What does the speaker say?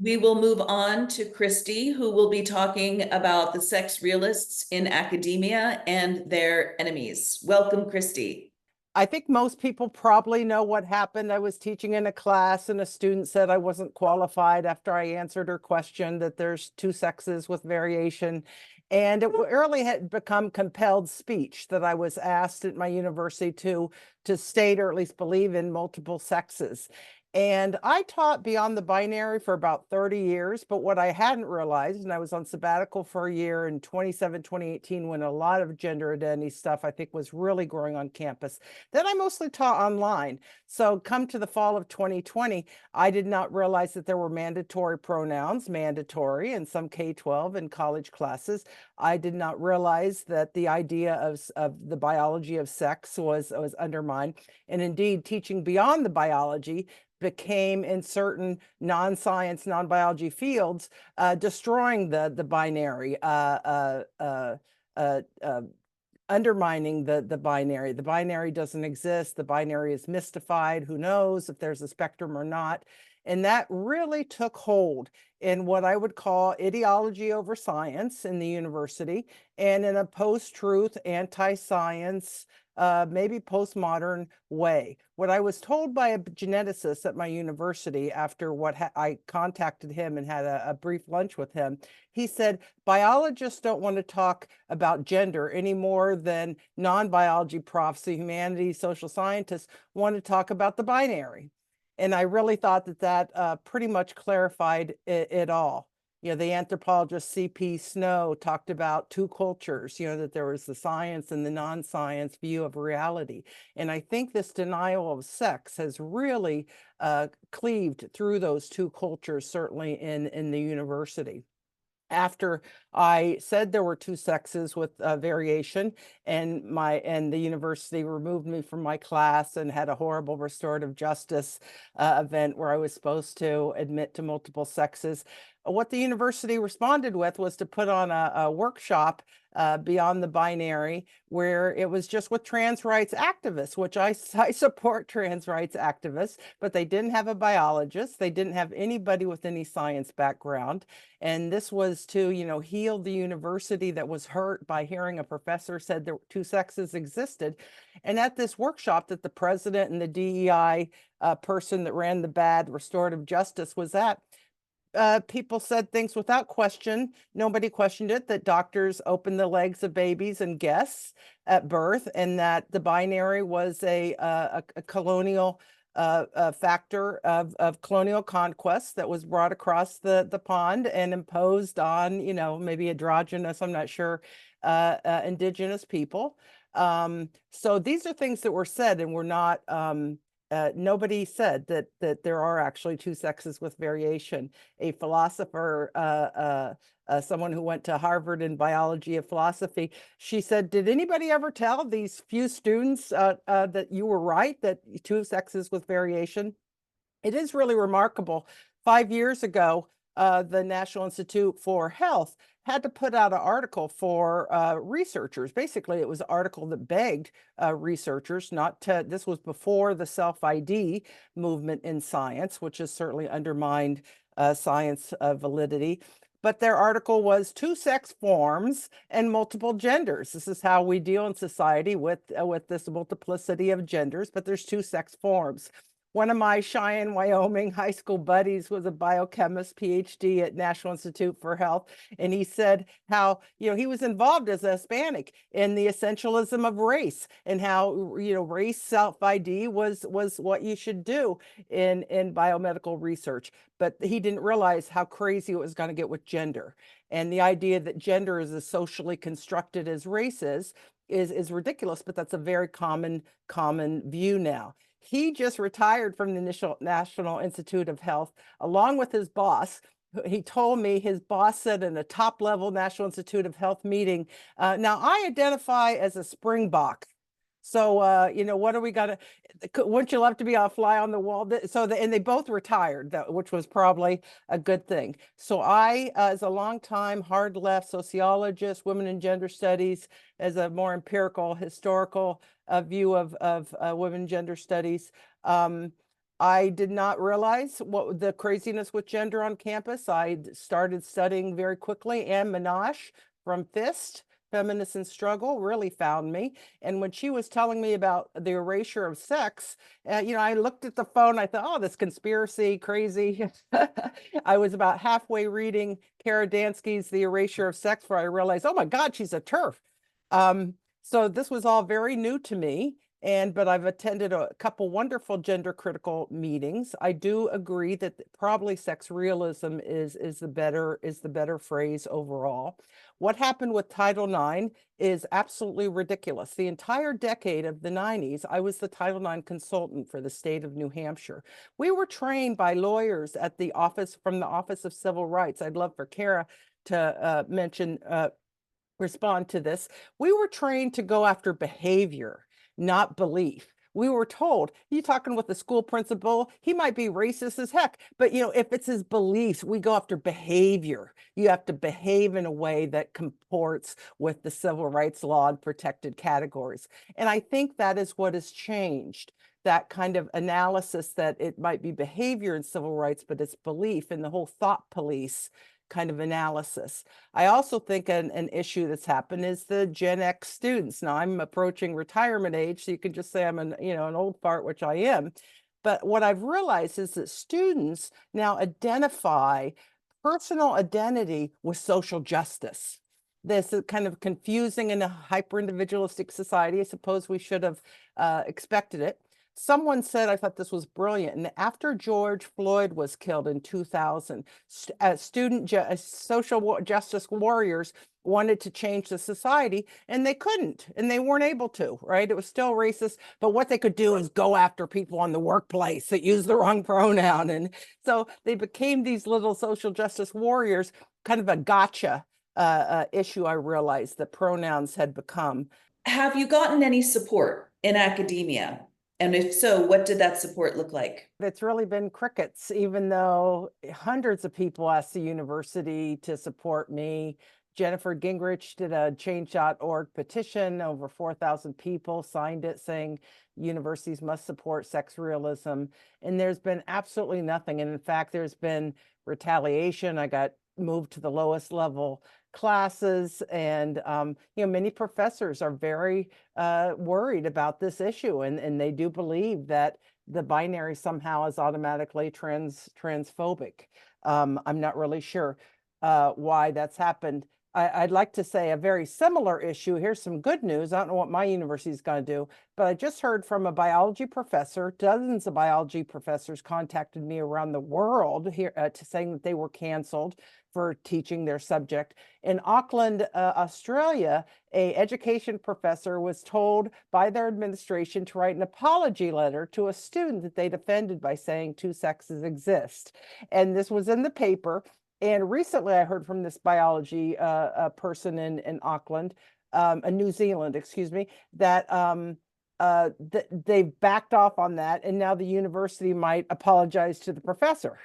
We will move on to Christy, who will be talking about the sex realists in academia and their enemies. Welcome, Christy. I think most people probably know what happened. I was teaching in a class and a student said I wasn't qualified after I answered her question that there's two sexes with variation. And it early had become compelled speech that I was asked at my university to state or at least believe in multiple sexes. And I taught beyond the binary for about 30 years, but what I hadn't realized, and I was on sabbatical for a year in 2018, when a lot of gender identity stuff I think was really growing on campus. Then I mostly taught online. So come to the fall of 2020, I did not realize that there were mandatory pronouns, mandatory in some K-12 and college classes. I did not realize that the idea of the biology of sex was undermined. And indeed, teaching beyond the biology became in certain non-science, non-biology fields, destroying the binary, undermining the binary. The binary doesn't exist. The binary is mystified. Who knows if there's a spectrum or not? And that really took hold in what I would call ideology over science in the university, and in a post-truth, anti-science, maybe postmodern way. What I was told by a geneticist at my university after I contacted him and had a brief lunch with him, he said, biologists don't want to talk about gender any more than non-biology profs, the humanities, social scientists want to talk about the binary. And I really thought that pretty much clarified it all. You know, the anthropologist C.P. Snow talked about two cultures, you know, that there was the science and the non-science view of reality. And I think this denial of sex has really cleaved through those two cultures, certainly in the university. After I said there were two sexes with variation, and the university removed me from my class and had a horrible restorative justice event where I was supposed to admit to multiple sexes, what the university responded with was to put on a workshop beyond the binary, where it was just with trans rights activists, which I support trans rights activists, but they didn't have a biologist. They didn't have anybody with any science background. And this was to, you know, heal the university that was hurt by hearing a professor said there two sexes existed. And at this workshop that the president and the DEI person that ran the bad restorative justice was at, people said things without question. Nobody questioned it, that doctors open the legs of babies and guess at birth, and that the binary was a colonial factor of colonial conquest that was brought across the pond and imposed on, you know, maybe androgynous, I'm not sure, indigenous people. So these are things that were said and were not nobody said that there are actually two sexes with variation. A philosopher, someone who went to Harvard in biology of philosophy, she said, did anybody ever tell these few students that you were right, that two sexes with variation? It is really remarkable. 5 years ago, the National Institute for Health had to put out an article for researchers. Basically, it was an article that begged researchers not to, this was before the self-ID movement in science, which has certainly undermined science validity. But their article was two sex forms and multiple genders. This is how we deal in society with this multiplicity of genders, but there's two sex forms. One of my Cheyenne, Wyoming high school buddies was a biochemist, PhD at National Institute for Health. And he said how, you know, he was involved as a Hispanic in the essentialism of race, and how, you know, race self-ID was what you should do in biomedical research. But he didn't realize how crazy it was going to get with gender. And the idea that gender is as socially constructed as race is ridiculous, but that's a very common view now. He just retired from the National Institute of Health along with his boss. He told me his boss said in a top level National Institute of Health meeting, now I identify as a Springbok. So, you know, what are we gonna, wouldn't you love to be a fly on the wall? And they both retired, which was probably a good thing. So I, as a longtime hard left sociologist, women and gender studies, as a more empirical, historical view of women and gender studies, I did not realize what the craziness with gender on campus. I started studying very quickly. Anne Minash from FIST, Feminist and Struggle, really found me. And when she was telling me about the erasure of sex, I looked at the phone. I thought, oh, this conspiracy, crazy. I was about halfway reading Kara Dansky's The Erasure of Sex, where I realized, oh my God, she's a TERF. So this was all very new to me. But I've attended a couple wonderful gender critical meetings. I do agree that probably sex realism is the better phrase overall. What happened with Title IX is absolutely ridiculous. The entire decade of the 90s, I was the Title IX consultant for the state of New Hampshire. We were trained by lawyers at the office from the Office of Civil Rights. I'd love for Kara to respond to this. We were trained to go after behavior, not belief. We were told, you talking with the school principal, he might be racist as heck, but if it's his beliefs, we go after behavior. You have to behave in a way that comports with the civil rights law and protected categories. And I think that is what has changed. That kind of analysis that it might be behavior in civil rights, but it's belief, and the whole thought police kind of analysis. I also think an issue that's happened is the Gen X students. Now I'm approaching retirement age, so you can just say I'm an old fart, which I am. But what I've realized is that students now identify personal identity with social justice. This is kind of confusing in a hyper-individualistic society. I suppose we should have expected it. Someone said, I thought this was brilliant, and after George Floyd was killed in 2000, social justice warriors wanted to change the society, and they couldn't, and they weren't able to, right? It was still racist, but what they could do is go after people on the workplace that use the wrong pronoun. And so they became these little social justice warriors, kind of a gotcha issue. I realized that pronouns had become. Have you gotten any support in academia? And if so, what did that support look like? It's really been crickets, even though hundreds of people asked the university to support me. Jennifer Gingrich did a change.org petition. Over 4,000 people signed it saying universities must support sex realism. And there's been absolutely nothing. And in fact, there's been retaliation. I got moved to the lowest level classes, and many professors are very worried about this issue, and they do believe that the binary somehow is automatically transphobic. I'm not really sure why that's happened. I'd like to say a very similar issue. Here's some good news. I don't know what my university is going to do, but I just heard from a biology professor. Dozens of biology professors contacted me around the world here saying that they were canceled for teaching their subject. In Auckland, Australia, an education professor was told by their administration to write an apology letter to a student that they'd offended by saying two sexes exist. And this was in the paper. And recently I heard from this biology person in Auckland, New Zealand, excuse me, that they've backed off on that. And now the university might apologize to the professor.